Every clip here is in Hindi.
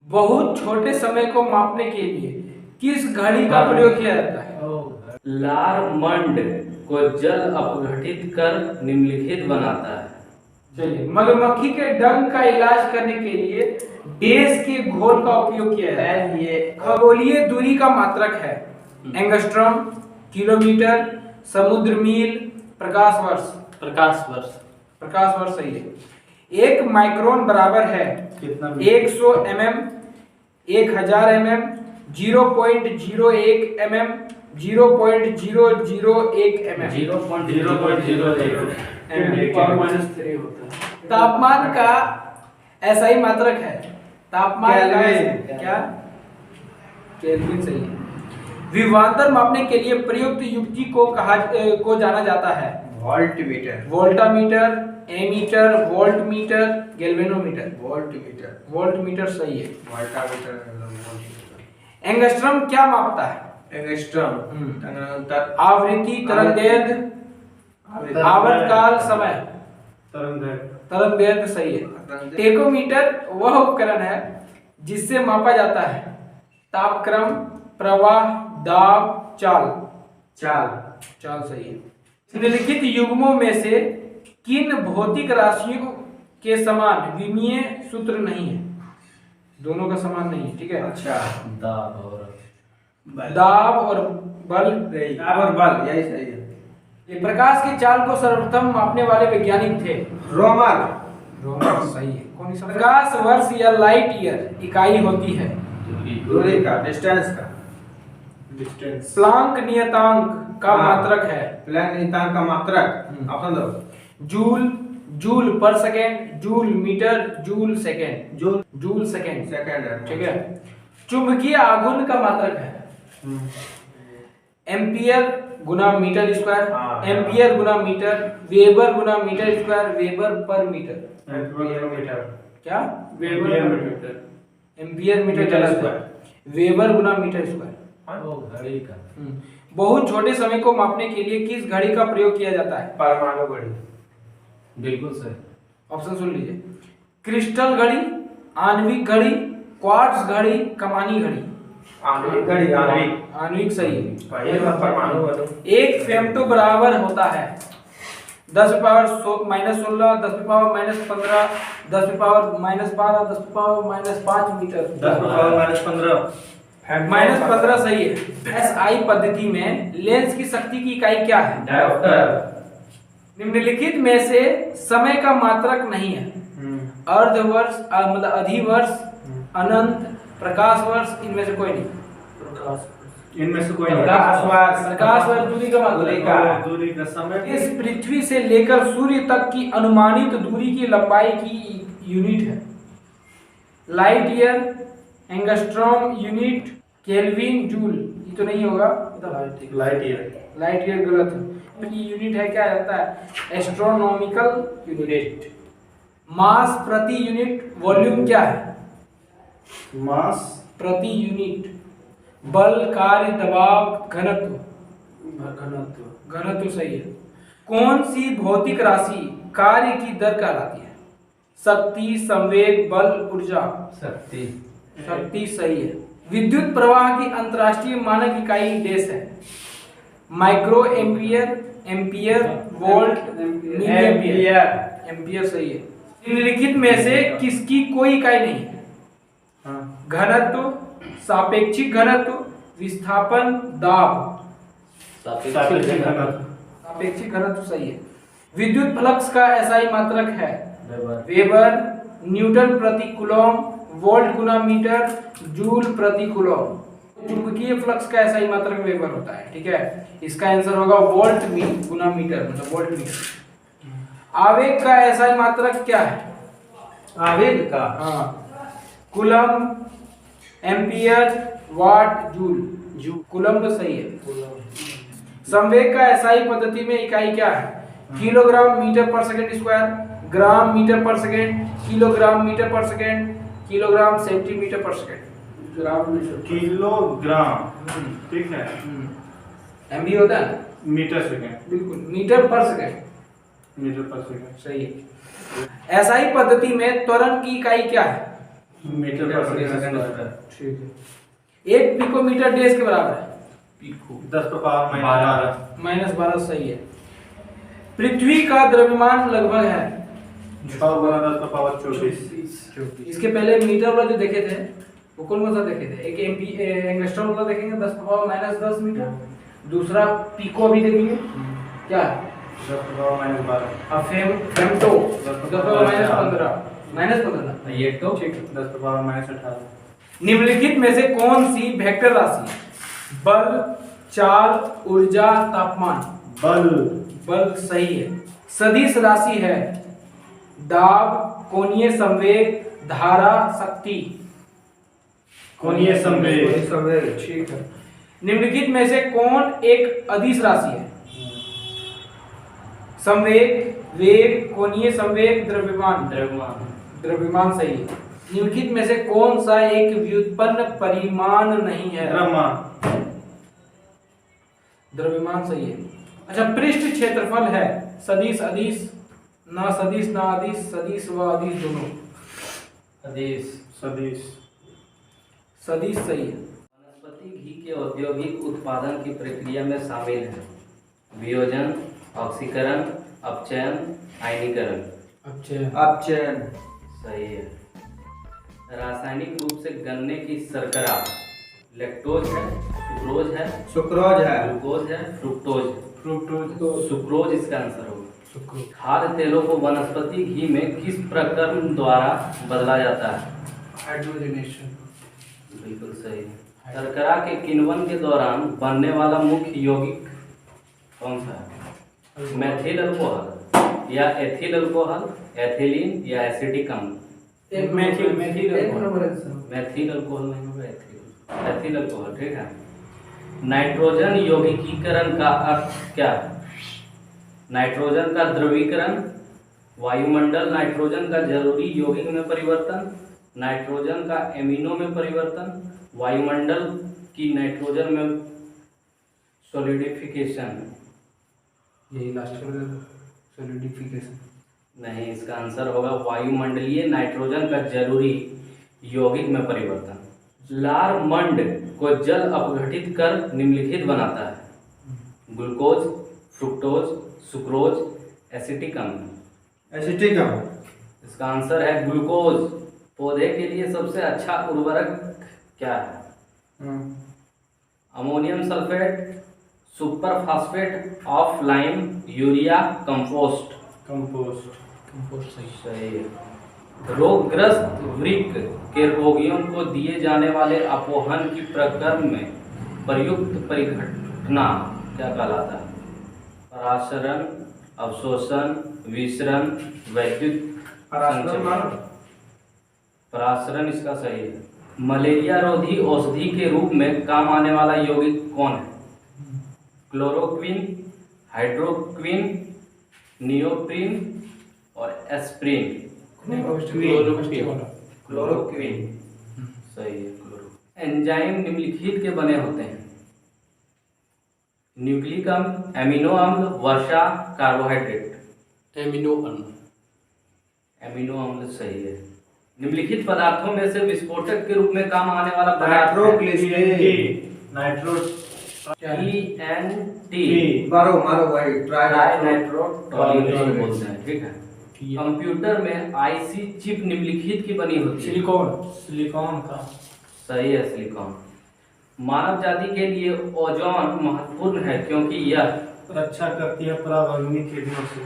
बहुत छोटे समय को मापने के लिए किस घड़ी का प्रयोग किया जाता है? लारमंड को जल अपघटित कर निम्नलिखित बनाता है। चलिए, मधुमक्खी के डंक का इलाज करने के लिए डेस के घोल का उपयोग किया जाता है। ये खगोलीय दूरी का मात्रक है। एंगस्ट्रॉम, किलोमीटर, समुद्र मील, प्रकाश वर्ष। प्रकाश वर्ष सही है। एक माइक्रोन बराबर है कितना? 100 mm, 1000 mm, 0.01 mm, 0.001 mm। 0.001 तापमान का ऐसा ही मात्रक है। तापमान का केल्विन। क्या? केल्विन सही है। विभवांतर मापने के लिए प्रयुक्त युक्ति को जाना जाता है। Voltmeter. Voltameter, ammeter, voltmeter, galvanometer. Voltmeter. Voltmeter सही है। वोल्टामीटर। एंगस्ट्रॉम क्या मापता है? एंगस्ट्रॉम आवृत्ति, तरंगदैर्घ्य, आवर्तकाल, समय। तरंगदैर्घ्य सही है। टेकोमीटर वह उपकरण है जिससे मापा जाता है तापक्रम, प्रवाह, दाब, चाल सही है। निम्नलिखित युग्मों में से किन भौतिक राशियों के समान विमीय सूत्र नहीं है? दोनों का समान नहीं है, ठीक है। अच्छा। दाब और बल। दाब और बल यही सही है। ये प्रकाश की चाल को सर्वप्रथम मापने वाले वैज्ञानिक थे रोमर सही है। कौन सा? प्रकाश वर्ष या लाइट ईयर इकाई होती है दूरी का, डिस्टेंस का। प्लांक नियतांक का मात्रक है। प्लांक नियतांक का मात्रक ऑप्शन दो। जूल पर second, joule metre, joule second. Joule second है। ठीक है। चुंबकीय आघूर्ण का मात्रक है एम्पियर गुना मीटर स्क्वायर। हाँ। एम्पियर गुना मीटर, वेबर गुना मीटर स्क्वायर, वेबर पर मीटर। क्या? एम्पियर मीटर गलत है। वेबर गुना मीटर स्क्वायर। घड़ी का। बहुत छोटे समय को मापने के लिए किस घड़ी का प्रयोग किया जाता है? परमाणु घड़ी। बिल्कुल सही। ऑप्शन सुन लीजिए। क्रिस्टल घड़ी, आणविक घड़ी, क्वार्ट्ज घड़ी, कमानी घड़ी। आणविक सही है। परमाणु एक फेम्टो बराबर होता है 10 power -16, 10 power -15, 10 power -12, 10 power -5 metre. 10 power -15 सही है। SI पद्धति में लेंस की शक्ति की इकाई क्या है? डायोप्टर। निम्नलिखित में से समय का मात्रक नहीं है। अर्धवर्ष, मतलब अधिवर्ष, अनंत, प्रकाश वर्ष, इनमें से कोई नहीं। प्रकाश वर्ष दूरी का मात्रक। दूरी का समय। इस पृथ्वी से लेकर सूर्य तक की अनुमानित दूरी की लंबाई की यूनिट है light year, angstrom unit, kelvin, joule. ये तो नहीं होगा, लाइट ईयर गलत है। यूनिट है क्या रहता है? Astronomical unit. मास प्रति यूनिट वॉल्यूम क्या है? मास प्रति यूनिट। बल, कार्य, दबाव, घनत्व सही है। कौन सी भौतिक राशि कार्य की दर कहलाती है? शक्ति, संवेग, बल, ऊर्जा। शक्ति सही है। विद्युत प्रवाह की अंतरराष्ट्रीय मानक इकाई देश है। Micro ampere, ampere, volt, milliampere. Ampere सही है। निम्नलिखित में से किसकी कोई इकाई नहीं है? घनत्व, सापेक्षिक घनत्व, विस्थापन, दाब। सापेक्षिक घनत्व सही है। विद्युत फ्लक्स का SI मात्रक है वेबर, न्यूटन प्रति कूलॉम, वोल्ट गुना मीटर, जूल प्रति कूलॉम। चुंबकीय फ्लक्स का SI मात्रक वेबर होता है, ठीक है। इसका आंसर होगा वोल्ट गुना मीटर, मतलब वोल्ट मीटर। आवेग का SI मात्रक क्या है? आवेग का कूलम, एम्पियर, वाट, जूल। कूलम तो सही है। संवेग का SI पद्धति में इकाई क्या है? किलोग्राम मीटर पर सेकंड स्क्वायर, ग्राम मीटर पर सेकंड, किलोग्राम मीटर पर सेकंड, किलोग्राम सेंटीमीटर पर सेकंड। किलोग्राम, ठीक है। MB होता है मीटर सेकंड। बिल्कुल, मीटर पर सेकंड। मीटर पर सेकंड। सही है। एसआई पद्धति में त्वरण की इकाई क्या है? मीटर पर सेकंड। ठीक है। एक पिकोमीटर डेज के बराबर है? पीको 10 पर पावर -12। -12 सही है। पृथ्वी का द्रव्यमान लगभग है? 6 गुना 10 पर पावर 24। इसके पहले मीटर वाला जो देखे थे वो कौन सा देखे थे? एक एंगस्ट्रॉम वाला देखेंगे 10 पर पावर -10 मीटर। दूसरा पीको भी देखेंगे, क्या है? 10 पर पावर -12। अब फेमटो 10 पर पावर -15 ये तो ठीक है। 10 पर पावर -18। निम्नलिखित में से कौन सी वेक्टर राशि है? बल, चाल, ऊर्जा, तापमान। बल सही है। सदिश राशि है? दाब, कोणीय संवेग, धारा, शक्ति। कोणीय संवेग। ठीक है। निम्नलिखित में से कौन एक अदिश राशि है? संवेग, वेग, कोणीय संवेग, द्रव्यमान। द्रव्यमान सही है। निम्नलिखित में से कौन सा एक व्युत्पन्न परिमाण नहीं है? द्रव्यमान सही है। अच्छा, पृष्ठ क्षेत्रफल है? सदिश, अदिश, ना सदिश ना अदिश, सदिश व अदिश दोनों। सदिश। सदिश सही है। वनस्पति घी के औद्योगिक उत्पादन की प्रक्रिया में शामिल है वियोजन, ऑक्सीकरण, अपचयन, आयनीकरण। अपचयन। सही है। रासायनिक रूप से गन्ने की शर्करा लैक्टोज है, सुक्रोज है, ग्लूकोज है, फ्रुक्टोज। सुक्रोज इसका आंसर होगा। खाद्य तेलों को वनस्पति घी में किस प्रक्रम द्वारा बदला जाता है? हाइड्रोजनेशन। बिल्कुल सही है। शर्करा के किण्वन के दौरान बनने वाला मुख्य यौगिक कौन सा है? मेथिल अल्कोहल या एथिल अल्कोहल, एथिलीन या एसिटिक अम्ल। मेथिल मेथिल अल्कोहल नहीं होगा, एथिल अल्कोहल। ठीक है। नाइट्रोजन यौगिकीकरण का अर्थ क्या है? नाइट्रोजन का द्रवीकरण, वायुमंडल नाइट्रोजन का जरूरी यौगिक में परिवर्तन, नाइट्रोजन का एमिनो में परिवर्तन, वायुमंडल की नाइट्रोजन में सॉलिडिफिकेशन। यही लास्ट में सॉलिडिफिकेशन। नहीं, इसका आंसर होगा वायुमंडलीय नाइट्रोजन का जरूरी यौगिक में परिवर्तन। लार मंड को जल अपघटित कर निम्नलिखित बनाता है? ग्लूकोज, फ्रुक्टोज, सुक्रोज, एसिटिक अम्ल। इसका आंसर है ग्लूकोज। पौधे के लिए सबसे अच्छा उर्वरक क्या है? Ammonium sulphate, super phosphate of lime, urea, compost. सही है। रोगग्रस्त वृक्क के रोगियों को दिए जाने वाले अपोहन की प्रक्रम में प्रयुक्त परिघटना क्या कहलाता है? परासरण, अवशोषण, विसरण, वैद्युत संचरण। परासरण इसका सही है। मलेरिया रोधी औषधि के रूप में काम आने वाला यौगिक कौन है? क्लोरोक्विन, हाइड्रोक्विन, नियोप्रीन और एस्प्रिन। क्लोरोक्विन सही है। एंजाइम निम्नलिखित के बने होते हैं? न्यूक्लिक अम्ल, एमिनो अम्ल, वसा, कार्बोहाइड्रेट। एमिनो अम्ल सही है। निम्नलिखित पदार्थों में से विस्फोटक के रूप में काम आने वाला पदार्थ ट्राइनाइट्रोटोल्यूनि बोलते हैं। ठीक है। कंप्यूटर में आईसी चिप निम्नलिखित की बनी होती है? सिलिकॉन का। सही है, सिलिकॉन। मानव जाति के लिए ओजोन महत्वपूर्ण है क्योंकि यह रक्षा करती है पराबैंगनी किरणों से।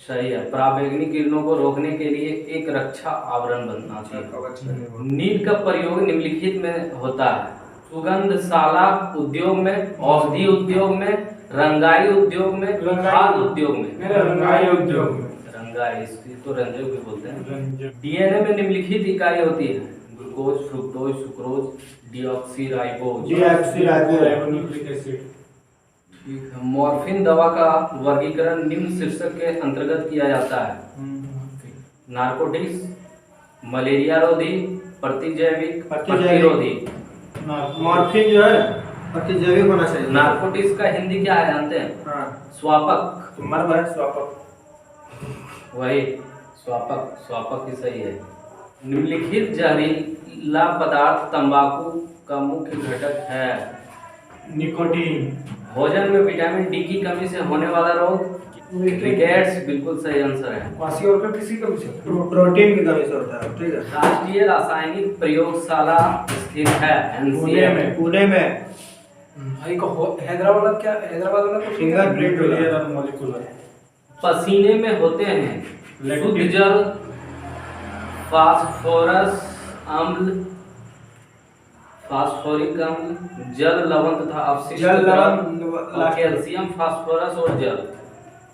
सही है। पराबैंगनी किरणों को रोकने के लिए एक रक्षा आवरण बनना चाहिए। नील का प्रयोग निम्नलिखित में होता है? सुगंधशाला उद्योग में, औषधि उद्योग में, रंगाई उद्योग में, खाद उद्योग में। रंगाई, इसकी तो रंजक भी बोलते हैं। डीएनए में निम्नलिखित इकाई होती है? Glucose, fructose, sucrose, deoxyribose. Nucleic acid. ठीक है। मॉर्फिन दवा का वर्गीकरण निम्न शीर्षक के अंतर्गत किया जाता है? नारकोटिक्स, मलेरिया रोधी, प्रतिजैविक, प्रतिरोधी। मॉर्फिन जो है प्रतिजैविक होना चाहिए। नारकोटिक्स का हिंदी क्या है जानते हैं? हाँ। स्वापक। मर्म है स्वापक। वही स्वापक, स्वापक ही सही है। निम्नलिखित जहरीला पदार्थ तंबाकू का मुख्य घटक है। निकोटीन। भोजन में विटामिन डी की कमी से होने वाला रोग रिकेट्स बिल्कुल सही आंसर है। क्वासियोरकर किसी कमी से प्रोटीन की कमी से होता है, ठीक है। राष्ट्रीय रासायनिक प्रयोगशाला स्थित है NCR पुणे में। हैदराबाद क्या, हैदराबाद वाला कुछ फिंगरप्रिंट मॉलिक्यूलर। पसीने में होते हैं शुद्ध जल, फास्फोरस अम्ल, फास्फोरिक अम्ल, जल लवण तथा अवशिष्ट जल लवण, द्रव, कैल्शियम, फास्फोरस और जल।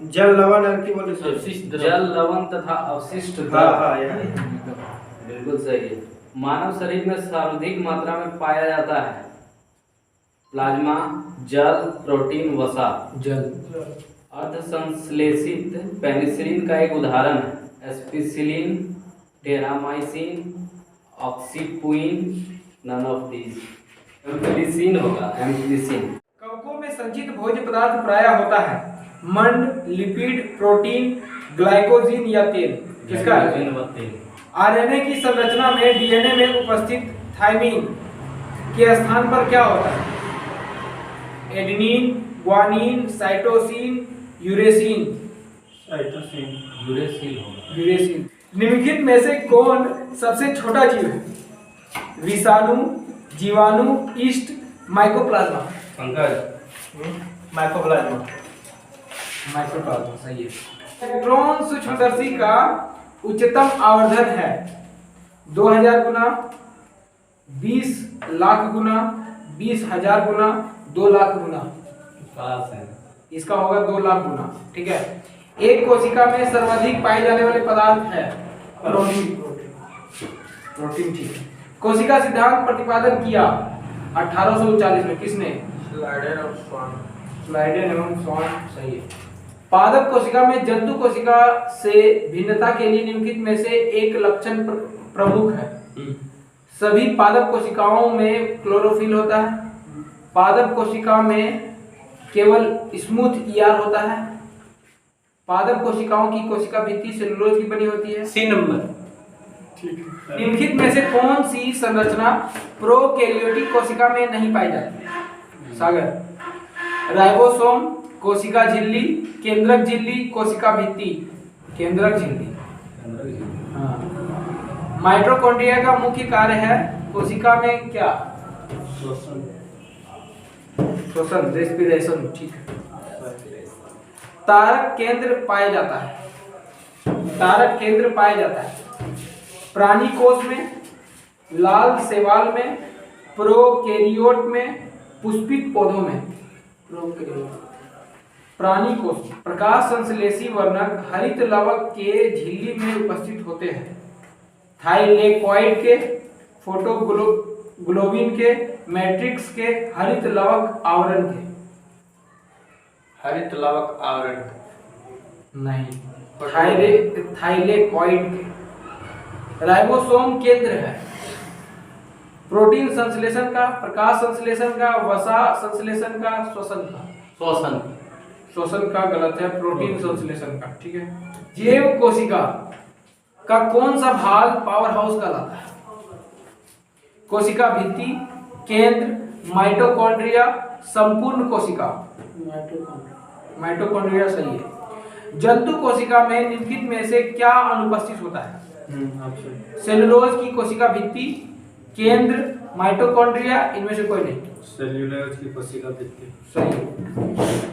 जल लवण है कि बोले अवशिष्ट जल लवण तथा अवशिष्ट हाँ द्रव। हाँ यार, बिल्कुल सही है। मानव शरीर में सर्वाधिक मात्रा में पाया जाता है प्लाज्मा, जल, प्रोटीन, वसा। जल। अर्धसंश्लेषित पेनिसिलिन का एक उदाहरण है एस्पिसिलिन, टेरामाइसिन, ऑक्सीपुइन, नन ऑफ दीज। एम्पिलिसिन होगा, एम्पिलिसिन। कवकों में संचित भोज्य पदार्थ प्रायः होता है मंड, लिपिड, प्रोटीन, ग्लाइकोजिन या तेल। किसका है? आरएनए की संरचना में डीएनए में उपस्थित थायमिन के स्थान पर क्या होता है? Adenine, guanine, cytosine, यूरेसिन। यूरेसिल होगा। यूरेसिन। निम्नलिखित में से कौन सबसे छोटा जीव है? विषाणु, जीवाणु, east, mycoplasma. Pankaj mycoplasma. Mycoplasma सही है। इलेक्ट्रॉन सूक्ष्मदर्शी का उच्चतम आवर्धन है 2000 गुना, 20 लाख गुना, 20,000 गुना, 2 लाख गुना। पास है। इसका होगा 2 लाख गुना, ठीक है। एक कोशिका में सर्वाधिक पाए जाने वाले पदार्थ है प्रोटीन। प्रोटीन, ठीक है। कोशिका सिद्धांत प्रतिपादन किया 1839 में किसने? स्लाइडेन एवं स्वान, सही है। पादप कोशिका में जंतु कोशिका से भिन्नता के लिए निम्नलिखित में से एक लक्षण प्रमुख है। सभी पादप कोशिकाओं में क्लोरोफिल होता है। पादप कोशिका में केवल स्मूथ ईआर होता है। पादप कोशिकाओं की कोशिका भित्ति सेलुलोज की बनी होती है। C number. निम्नलिखित में से कौन सी संरचना प्रोकैरियोटिक कोशिका में नहीं पाई जाती? सागर। राइबोसोम, कोशिका झिल्ली, केंद्रक झिल्ली, कोशिका भित्ति। केंद्रक झिल्ली। हाँ। माइटोकॉन्ड्रिया का मुख्य कार्य है कोशिका में क्या? श्वसन, रेस्पिरेशन, ठीक है। तारक केंद्र पाया जाता है। तारक केंद्र पाया जाता है प्राणी कोष में, लाल शैवाल में, प्रोकैरियोट में, पुष्पित पौधों में। प्राणी कोष प्रकाश संश्लेषी वर्णक हरित लवक के झिल्ली में उपस्थित होते हैं। थाइलेकॉइड के, फोटोग्लोबिन के, मैट्रिक्स के, हरित लवक आवरण के। हरित लवक आवरण नहीं, थाइलेकॉइड के। राइबोसोम केंद्र है प्रोटीन संश्लेषण का, प्रकाश संश्लेषण का, वसा संश्लेषण का, श्वसन का। श्वसन। श्वसन का गलत है, प्रोटीन संश्लेषण का, ठीक है। जैव कोशिका का कौन सा भाग पावर हाउस कहलाता है? कोशिका भित्ति, केंद्र, माइटोकॉन्ड्रिया, संपूर्ण कोशिका। माइटोकॉन्ड्रिया सही है। जंतु कोशिका में निम्नलिखित में से क्या अनुपस्थित होता है? सेलुलोज की कोशिका भित्ति, केंद्र, माइटोकॉन्ड्रिया, इनमें से कोई नहीं। सेल्यूलोज की कोशिका भित्ति सही।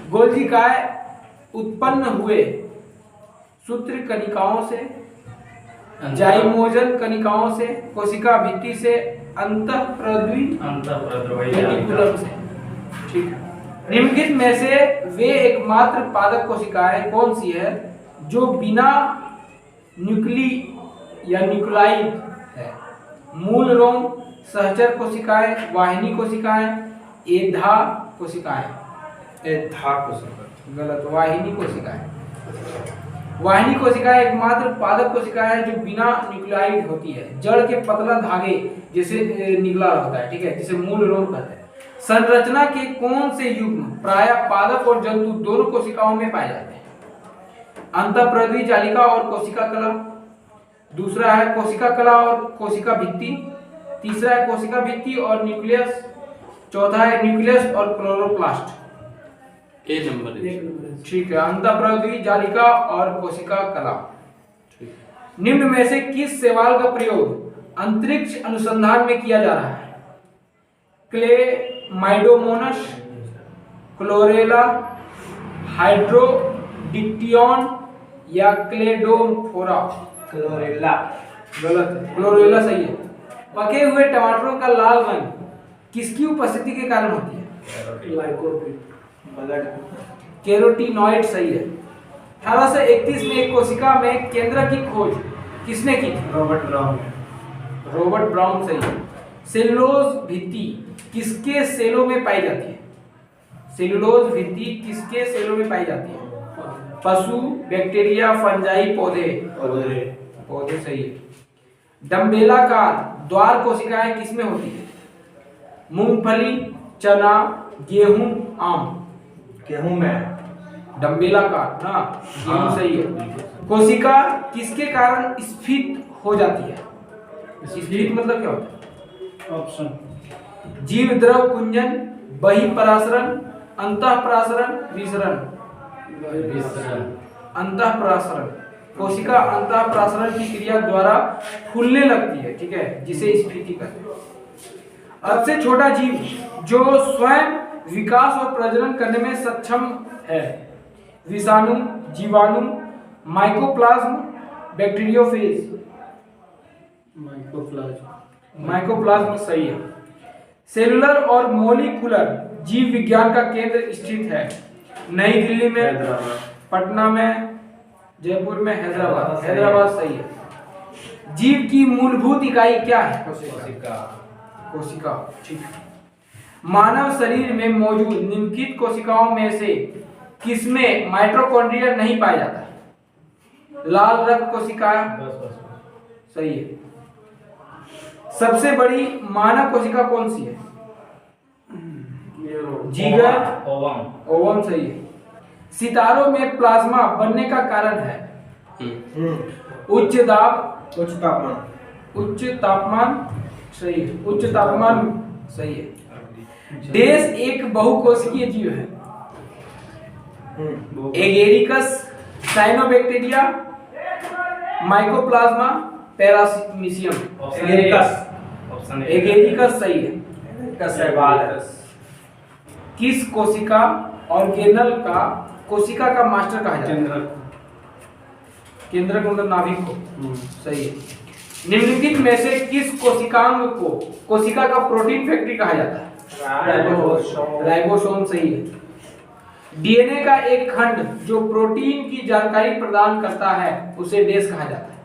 गोल्गी काय उत्पन्न हुए सूत्र कणिकाओं से, जाइमोजन कणिकाओं से, कोशिका भित्ति से, अंतःप्रद्रवी रेटिकुलम से, ठीक है। निम्नलिखित में से वे एकमात्र पादप कोशिकाएं कौन सी है जो बिना न्यूक्ली या न्यूक्लाइड है? मूल रोम, सहचर कोशिकाएं, वाहिनी कोशिकाएं, एधा कोशिकाएं। एधा कोशिका गलत, वाहिनी कोशिकाएं। वाहिनी कोशिकाएं एकमात्र पादप कोशिकाएं हैं जो बिना न्यूक्लियाइड होती है, जड़ के पतला धागे जैसे निकला होता है, ठीक है, जिसे मूल रोम कहते हैं। संरचना के कौन से युग्म प्रायः पादप और जंतु दोनों कोशिकाओं में पाए जाते हैं? अंतःप्रदी जालिका और कोशिका कला। दूसरा है कोशिका कला और कोशिका भित्ति। तीसरा है कोशिका भित्ति और न्यूक्लियस। चौथा है न्यूक्लियस और क्लोरोप्लास्ट। ए नंबर है। ठीक है, अंतःप्रदी जालिका और कोशिका कला। निम्न में से किस शैवाल का प्रयोग अंतरिक्ष अनुसंधान में किया जा रहा है? क्लेमाइडोमोनस, क्लोरेला, हाइड्रोडिक्टियन या क्लेडोफोरा? क्लोरेला। गलत है, क्लोरेला सही है। पके हुए टमाटरों का लाल रंग किसकी उपस्थिति के कारण होती है? कैरोटीनॉइड सही है। 1831 में एक कोशिका में केंद्रक की खोज किसने की थी? रॉबर्ट ब्राउन सही है। सेलुलोज भित्ति किसके सेलों में पाई जाती है? सेलुलोज भित्ति किसके सेलों में पाई जाती है? पशु, बैक्टीरिया, फंजाई, पौधे? पौधे सही है। डम्बेलाकार द्वार कोशिकाएं किसमें होती है? मूंगफली, चना, गेहूं, आम? गेहूं में। डम्बेलाकार ना, गेहूं सही है। कोशिका किसके कारण स्फीत हो जाती है? स्फीत मतलब क्या होता है? ऑप्शन। जीव द्रव कुंजन, बहिःपरासरण, अंतःपरासरण, विसरण? अंतःपरासरण। कोशिका अंतःपरासरण की क्रिया द्वारा फूलने लगती है, ठीक है, जिसे स्फीति कहते हैं। अब से छोटा जीव जो स्वयं विकास और प्रजनन करने में सक्षम है? विषाणु, जीवाणु, माइकोप्लाज्म, बैक्टीरियोफेज? माइकोप्लाज्म सही है। सेलुलर और मॉलिक्यूलर जीव विज्ञान का केंद्र स्थित है? नई दिल्ली में, पटना में, जयपुर में, हैदराबाद? हैदराबाद सही है। जीव की मूलभूत इकाई क्या है? कोशिका। ठीक है। मानव शरीर में मौजूद निम्नलिखित कोशिकाओं में से किसमें माइटोकॉन्ड्रिया नहीं पाया जाता है? लाल रक्त कोशिका सही है। सबसे बड़ी मानव कोशिका कौन सी है? जिगर, ओवम सही है। सितारों में प्लाज्मा बनने का कारण है? उच्च दाब, उच्च तापमान। उच्च तापमान सही है। उच्च तापमान सही है। देश एक बहुकोशिकीय जीव है? Agaricus, cyanobacteria, mycoplasma, paramecium? Agaricus सही है। किस कोशिका ऑर्गेनल का कोशिका का मास्टर कहा जाता है? केंद्रक मतलब नाभिक को। सही है। निम्नलिखित में से किस कोशिकांग को कोशिका का प्रोटीन फैक्ट्री कहा जाता है? राइबोसोम सही है। डीएनए का एक खंड जो प्रोटीन की जानकारी प्रदान करता है उसे डेस कहा जाता है?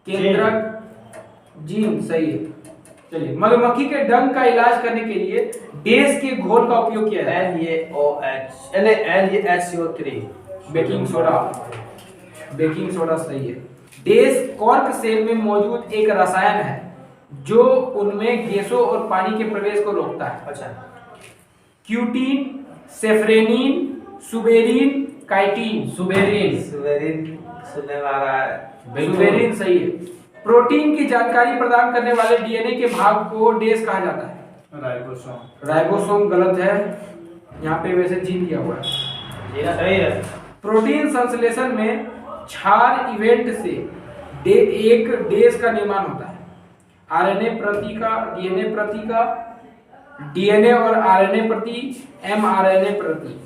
केंद्रक, जीन सही है। चलिए, मधुमक्खी के डंक का इलाज करने के लिए डेस के घोल का उपयोग किया जाता है? NaOH baking soda. Baking soda सही है। डेस कॉर्क सेल में मौजूद एक रसायन है जो उनमें गैसों और पानी के प्रवेश को रोकता है? अच्छा। Cutin, safranin, suberin, chitin? Suberin सुनने वाला है। सुबेरिन सही है। प्रोटीन की जानकारी प्रदान करने वाले डीएनए के भाग को डेस कहा जाता है? राइबोसोम गलत है, यहाँ पे वैसे जीन दिया हुआ है। सही है। प्रोटीन संश्लेषण में क्षार इवेंट से एक डेस का निर्माण होता है? आरएनए प्रति का, डीएनए प्रति का, डीएनए और आरएनए प्रति, एमआरएनए प्रति?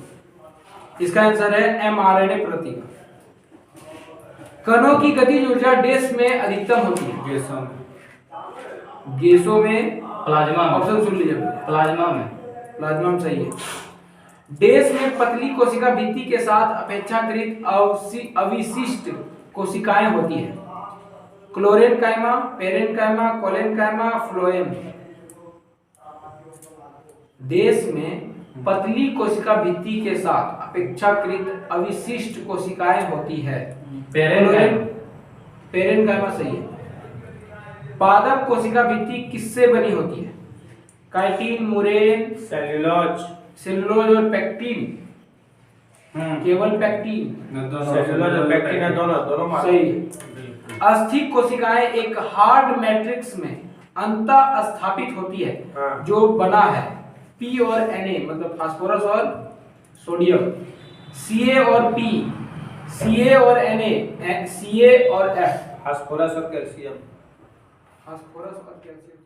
इसका आंसर है एमआरएनए प्रति का। कणों की गतिज ऊर्जा डेस में अधिकतम होती है? गैसों में, प्लाज्मा में। ऑप्शन सुन लीजिए। प्लाज्मा में। प्लाज्मा में सही है। डेस में पतली कोशिका भित्ति के साथ अपेक्षाकृत अविशिष्ट कोशिकाएं होती हैं? Chlorenchyma, parenchyma, collenchyma, phloem? देश में पतली कोशिका भित्ति के साथ अपेक्षाकृत अविशिष्ट कोशिकाएं होती है? पेरेनकाइमा सही है। पादप कोशिका भित्ति किससे बनी होती है? काइटिन, मुरेन, सेल्यूलोज सेलुलोज और पेक्टिन? केवल पैक्टिन। सेलुलर और पैक्टिन है, दोनों मार्क। सही है। अस्थि कोशिकाएं एक हार्ड मैट्रिक्स में अंतः स्थापित होती है हाँ। जो बना है पी और Na मतलब फास्फोरस और सोडियम, Ca और P, Ca और Na, Ca और F। फास्फोरस और कैल्शियम। फास्फोरस और कैल्शियम।